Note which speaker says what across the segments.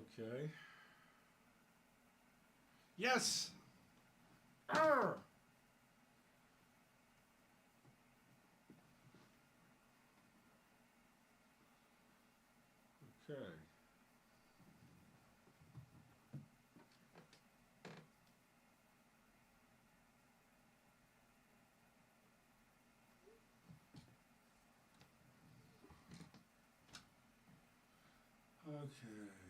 Speaker 1: Okay. Yes! Arr! Okay. Okay.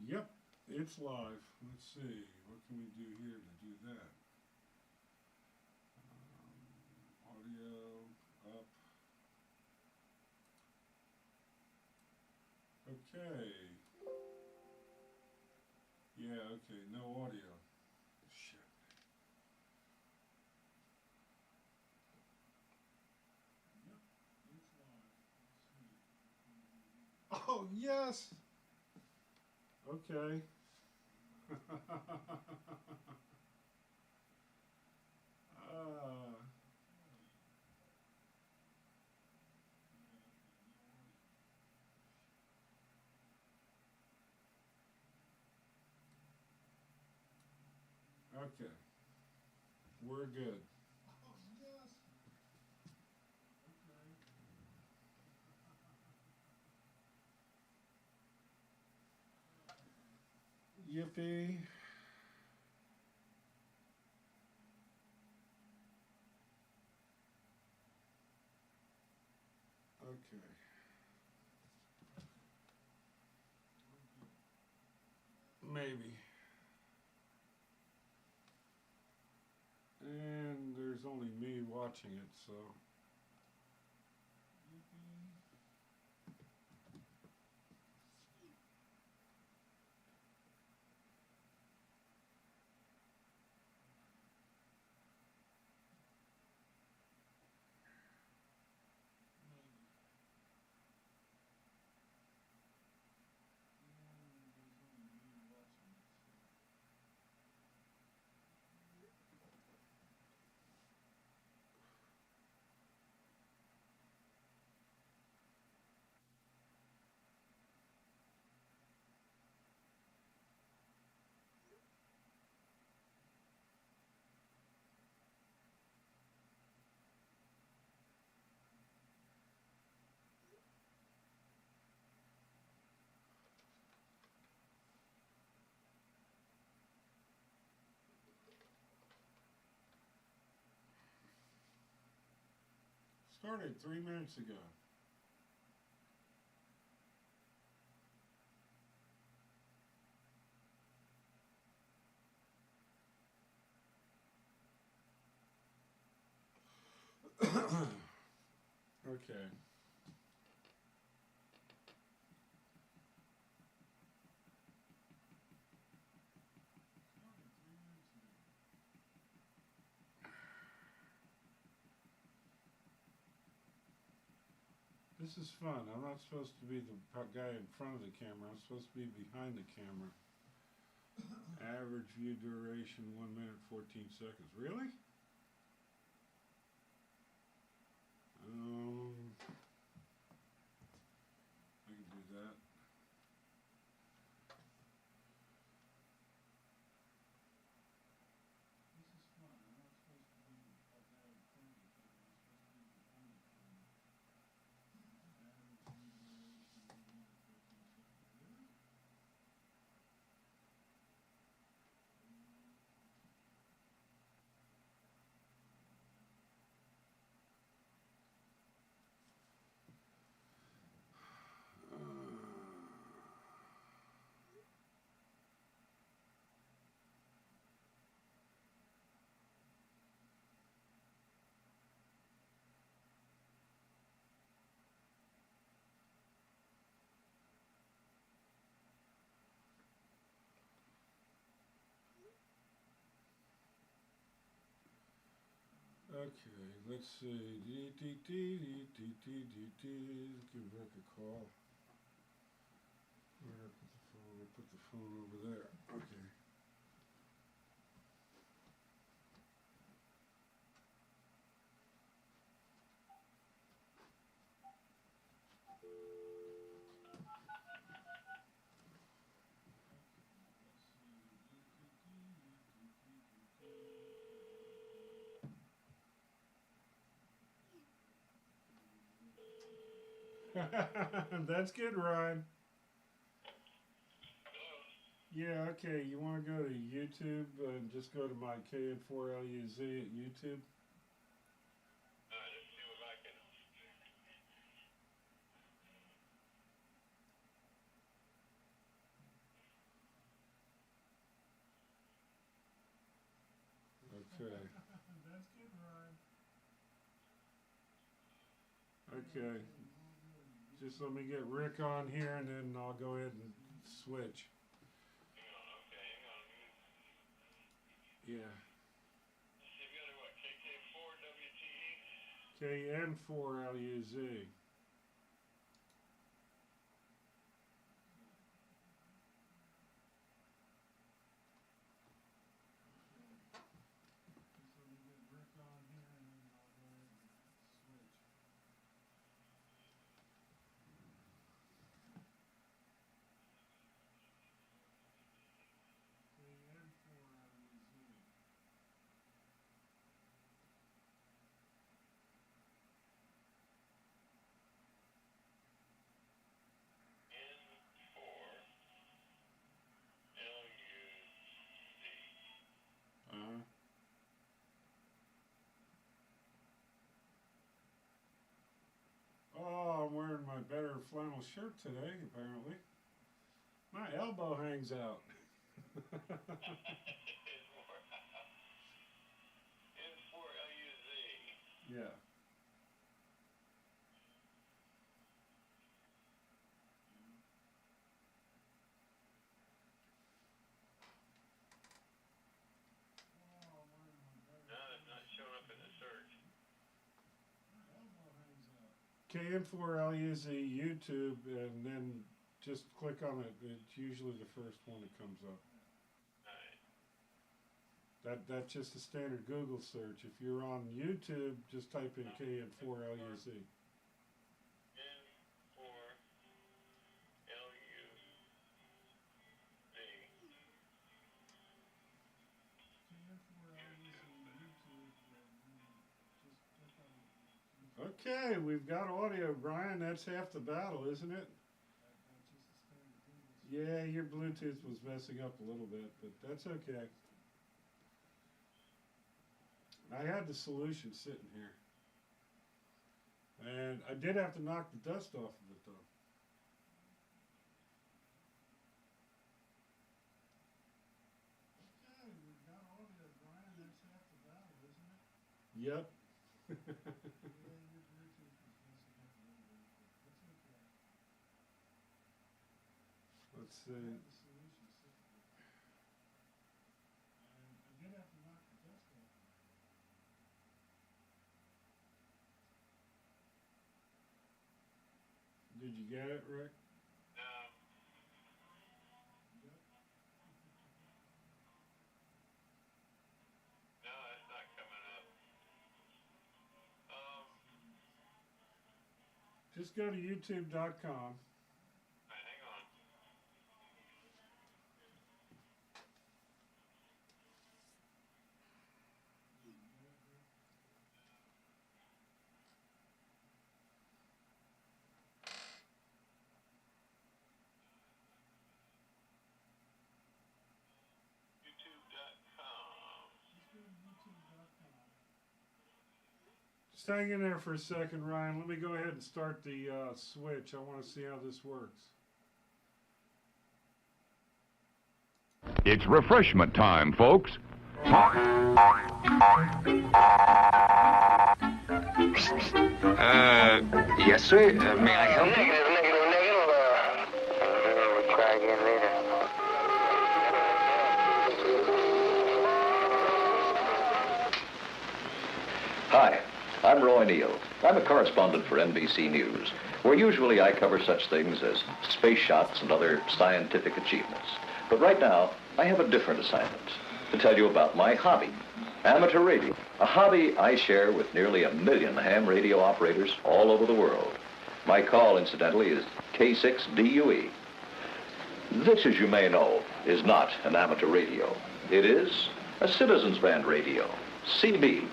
Speaker 1: Yep, it's live. Let's see. What can we do here to do that? Audio up. Okay. Yeah, okay. No audio. Shit. Yep, it's live. Let's see. Oh, yes! Okay. uh, okay. We're good. Oh, yes! Okay. Yippee. Okay. Maybe. And there's only me watching it, so. Started 3 minutes ago. Okay. This is fun. I'm not supposed to be the guy in front of the camera. I'm supposed to be behind the camera. Average view duration 1 minute 14 seconds. Really? I can do that. This is fun. I'm not supposed to be a guy in front of the camera. I'm supposed to be behind the camera. Average view duration 1 minute 14 seconds. Really? Okay, let's see. Give Rick a call. Where did I put the phone? I put the phone over there. Okay. That's good, Ryan. Yeah, okay. You want to go to YouTube and just go to my KN4LUZ at YouTube?
Speaker 2: Let's see if I can.
Speaker 1: Okay. That's good, Ryan. Okay. Just let me get Rick on here and then I'll go ahead and switch.
Speaker 2: Hang on, okay, hang on.
Speaker 1: Yeah.
Speaker 2: So you got what, KK4 WTE?
Speaker 1: KN4LUZ.
Speaker 2: N4LUZ.
Speaker 1: Oh, I'm wearing my better flannel shirt today, apparently. My elbow hangs out.
Speaker 2: N4LUZ.
Speaker 1: Yeah.
Speaker 2: No, it's not showing up in the search.
Speaker 1: KN4LUZ YouTube, and then just click on it. It's usually the first one that comes up.
Speaker 2: Alright.
Speaker 1: That's just a standard Google search. If you're on YouTube, just type in KN4LUZ. Okay, we've got audio, Brian. That's half the battle, isn't it? Yeah, your Bluetooth was messing up a little bit, but that's okay. I had the solution sitting here. And I did have to knock the dust off of it, though. Okay, we've got audio, Brian. That's half the battle, isn't it? Yep. Let's see. Did you get it, Rick?
Speaker 2: No. No, it's not coming up.
Speaker 1: Just go to youtube.com.
Speaker 2: Alright, hang on. YouTube.com.
Speaker 1: Just hang in there for a second, Ryan. Let me go ahead and start the switch. I want to see how this works.
Speaker 3: It's refreshment time, folks.
Speaker 4: Yes, sir. May I help you? Negative. We'll try again later.
Speaker 5: I'm a correspondent for NBC News, where usually I cover such things as space shots and other scientific achievements. But right now, I have a different assignment, to tell you about my hobby, amateur radio, a hobby I share with nearly 1 million ham radio operators all over the world. My call, incidentally, is K6DUE. This, as you may know, is not an amateur radio. It is a citizens band radio, CB.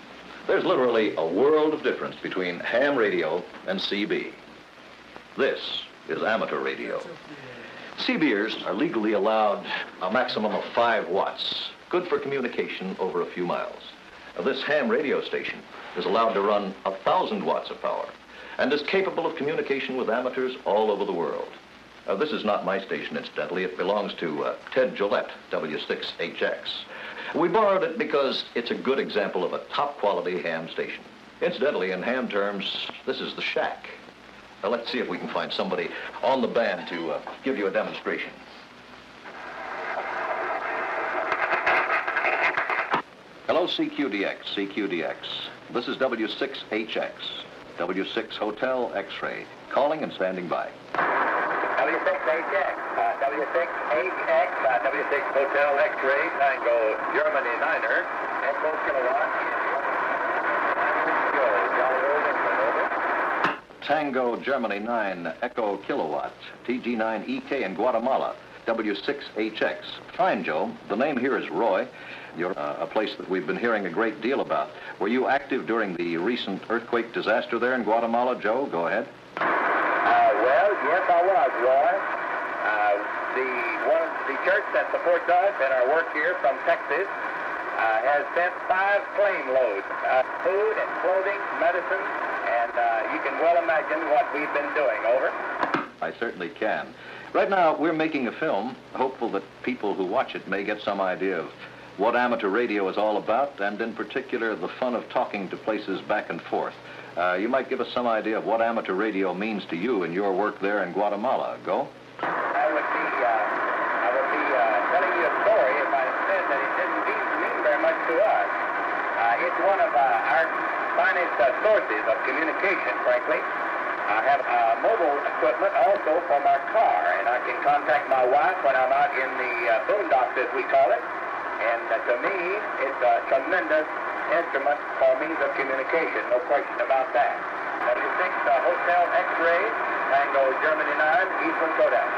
Speaker 5: There's literally a world of difference between ham radio and CB. This is amateur radio. CBers are legally allowed a maximum of 5 watts, good for communication over a few miles. This ham radio station is allowed to run 1,000 watts of power and is capable of communication with amateurs all over the world. This is not my station, incidentally. It belongs to Ted Gillette, W6HX. We borrowed it because it's a good example of a top-quality ham station. Incidentally, in ham terms, this is the shack. Now, let's see if we can find somebody on the band to give you a demonstration. Hello, CQDX, CQDX. This is W6HX, W6 Hotel X-Ray, calling and standing by.
Speaker 2: W6HX, W6HX, W6 Hotel X-Ray, Tango, Germany Niner, Echo Kilowatt,
Speaker 5: Tango, Germany 9, Echo Kilowatt, TG9EK in Guatemala, W6HX. Fine, Joe. The name here is Roy. You're a place that we've been hearing a great deal about. Were you active during the recent earthquake disaster there in Guatemala, Joe? Go ahead.
Speaker 2: Well, yes, I was, Roy. The church that supports us and our work here from Texas has sent 5 plane loads, food and clothing, medicine, and you can well imagine what we've been doing. Over.
Speaker 5: I certainly can. Right now, we're making a film, hopeful that people who watch it may get some idea of what amateur radio is all about, and in particular, the fun of talking to places back and forth. You might give us some idea of what amateur radio means to you in your work there in Guatemala. Go.
Speaker 2: I would be telling you a story if I said that it didn't mean very much to us. It's one of our finest sources of communication, frankly. I have mobile equipment also for my car, and I can contact my wife when I'm out in the boondocks, as we call it. And to me, it's a tremendous instrument for means of communication, no question about that. W6 Hotel X-Ray, Tango Germany 9, Eastman Kodak.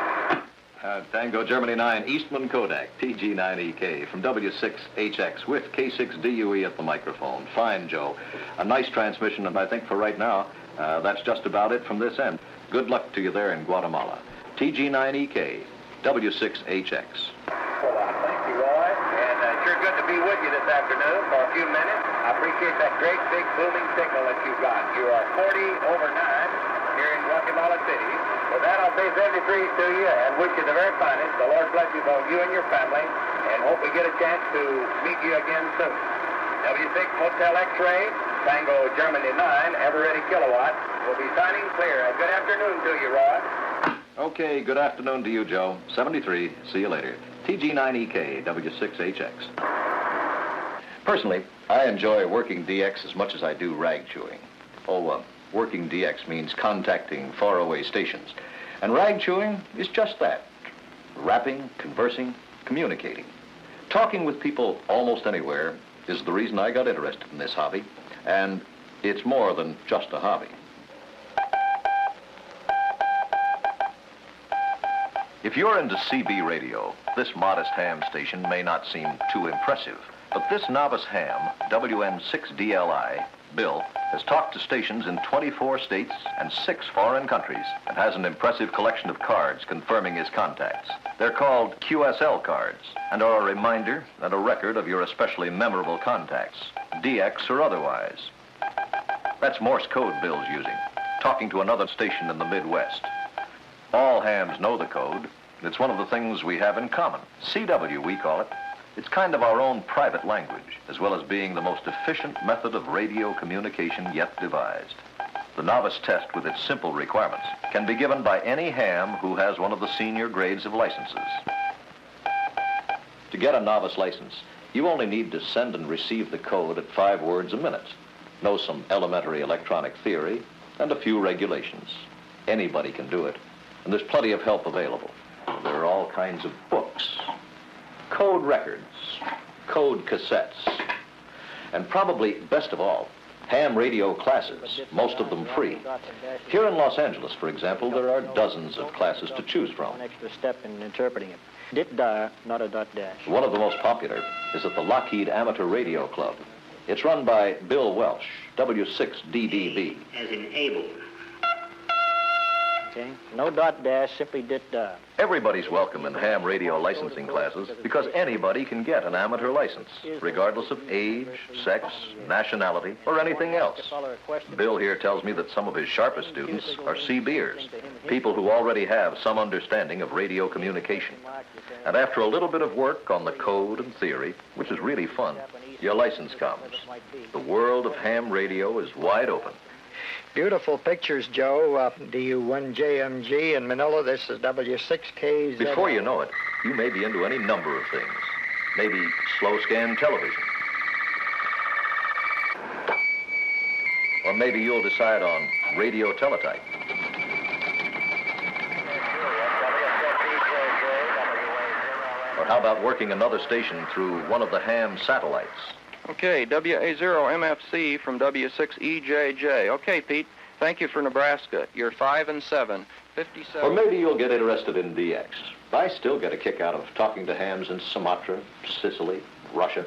Speaker 5: Tango Germany 9, Eastman Kodak, TG9EK from W6HX with K6DUE at the microphone. Fine, Joe. A nice transmission, and I think for right now, that's just about it from this end. Good luck to you there in Guatemala. TG9EK, W6HX.
Speaker 2: Thank you, Roy. And sure good to be with you this afternoon for a few minutes. I appreciate that great big booming signal that you've got. You are 40 over 9 here in Guatemala City. With that, I'll say 73 to you and wish you the very finest. The Lord bless you both, you and your family, and hope we get a chance to meet you again soon. W6 Hotel X-Ray, Tango Germany 9, Ever Ready Kilowatt, will be signing clear. Good afternoon to you, Roy.
Speaker 5: Okay, good afternoon to you, Joe. 73, see you later. TG9EK, W6HX. Personally, I enjoy working DX as much as I do rag chewing. Working DX means contacting faraway stations. And rag chewing is just that. Rapping, conversing, communicating. Talking with people almost anywhere is the reason I got interested in this hobby. And it's more than just a hobby. If you're into CB radio, this modest ham station may not seem too impressive. But this novice ham, WN6DLI, Bill, has talked to stations in 24 states and 6 foreign countries and has an impressive collection of cards confirming his contacts. They're called QSL cards and are a reminder and a record of your especially memorable contacts, DX or otherwise. That's Morse code Bill's using, talking to another station in the Midwest. All hams know the code. It's one of the things we have in common. CW, we call it. It's kind of our own private language, as well as being the most efficient method of radio communication yet devised. The novice test, with its simple requirements, can be given by any ham who has one of the senior grades of licenses. To get a novice license, you only need to send and receive the code at 5 words a minute, know some elementary electronic theory, and a few regulations. Anybody can do it, and there's plenty of help available. There are all kinds of books, code records, code cassettes, and probably best of all, ham radio classes, most of them free. Here in Los Angeles, for example, there are dozens of classes to choose from.
Speaker 6: One extra step in interpreting it. Dit dar, not a dot dash.
Speaker 5: One of the most popular is at the Lockheed Amateur Radio Club. It's run by Bill Welsh, W6DDB.
Speaker 7: As in able.
Speaker 6: Okay? No dot dash, simply dit dar.
Speaker 5: Everybody's welcome in ham radio licensing classes because anybody can get an amateur license, regardless of age, sex, nationality, or anything else. Bill here tells me that some of his sharpest students are CBers, people who already have some understanding of radio communication. And after a little bit of work on the code and theory, which is really fun, your license comes. The world of ham radio is wide open.
Speaker 8: Beautiful pictures, Joe. DU1JMG in Manila. This is W6KZ.
Speaker 5: Before you know it, you may be into any number of things. Maybe slow scan television. Or maybe you'll decide on radio teletype. Or how about working another station through one of the ham satellites?
Speaker 9: Okay, WA0MFC from W6EJJ. Okay, Pete, thank you for Nebraska. You're 5 and 7, 57.
Speaker 5: Or maybe you'll get interested in DX. I still get a kick out of talking to hams in Sumatra, Sicily, Russia.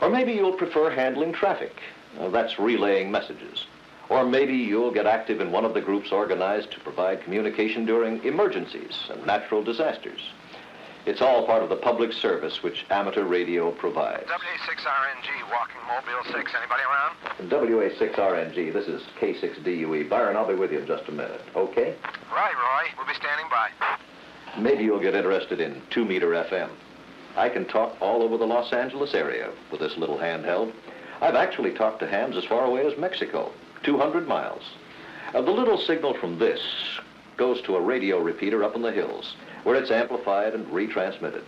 Speaker 5: Or maybe you'll prefer handling traffic. That's relaying messages. Or maybe you'll get active in one of the groups organized to provide communication during emergencies and natural disasters. It's all part of the public service which amateur radio provides.
Speaker 10: WA6RNG, Walking Mobile 6. Anybody around?
Speaker 5: WA6RNG, this is K6DUE. Byron, I'll be with you in just a minute, okay?
Speaker 10: Right, Roy. We'll be standing by.
Speaker 5: Maybe you'll get interested in 2-meter FM. I can talk all over the Los Angeles area with this little handheld. I've actually talked to hams as far away as Mexico, 200 miles. The little signal from this goes to a radio repeater up in the hills, where it's amplified and retransmitted.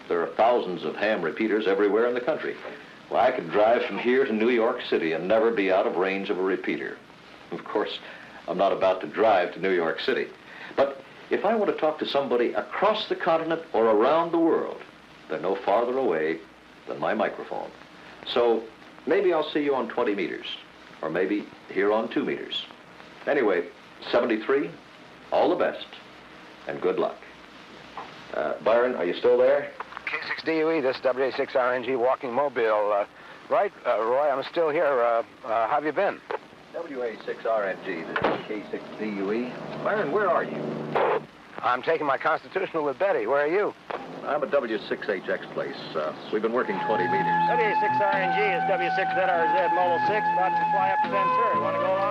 Speaker 5: There are thousands of ham repeaters everywhere in the country. Well, I could drive from here to New York City and never be out of range of a repeater. Of course, I'm not about to drive to New York City. But if I want to talk to somebody across the continent or around the world, they're no farther away than my microphone. So maybe I'll see you on 20 meters, or maybe here on 2 meters. Anyway, 73, all the best, and good luck. Byron, are you still there?
Speaker 10: K6DUE, this is WA6RNG, Walking Mobile. Right, Roy, I'm still here. How have you been?
Speaker 5: WA6RNG, this is K6DUE. Byron, where are you?
Speaker 10: I'm taking my constitutional with Betty. Where are you?
Speaker 5: I'm at W6HX place. We've been working 20 meters.
Speaker 6: WA6RNG is W6ZRZ Mobile 6, about to fly up to Ventura. Want to go along?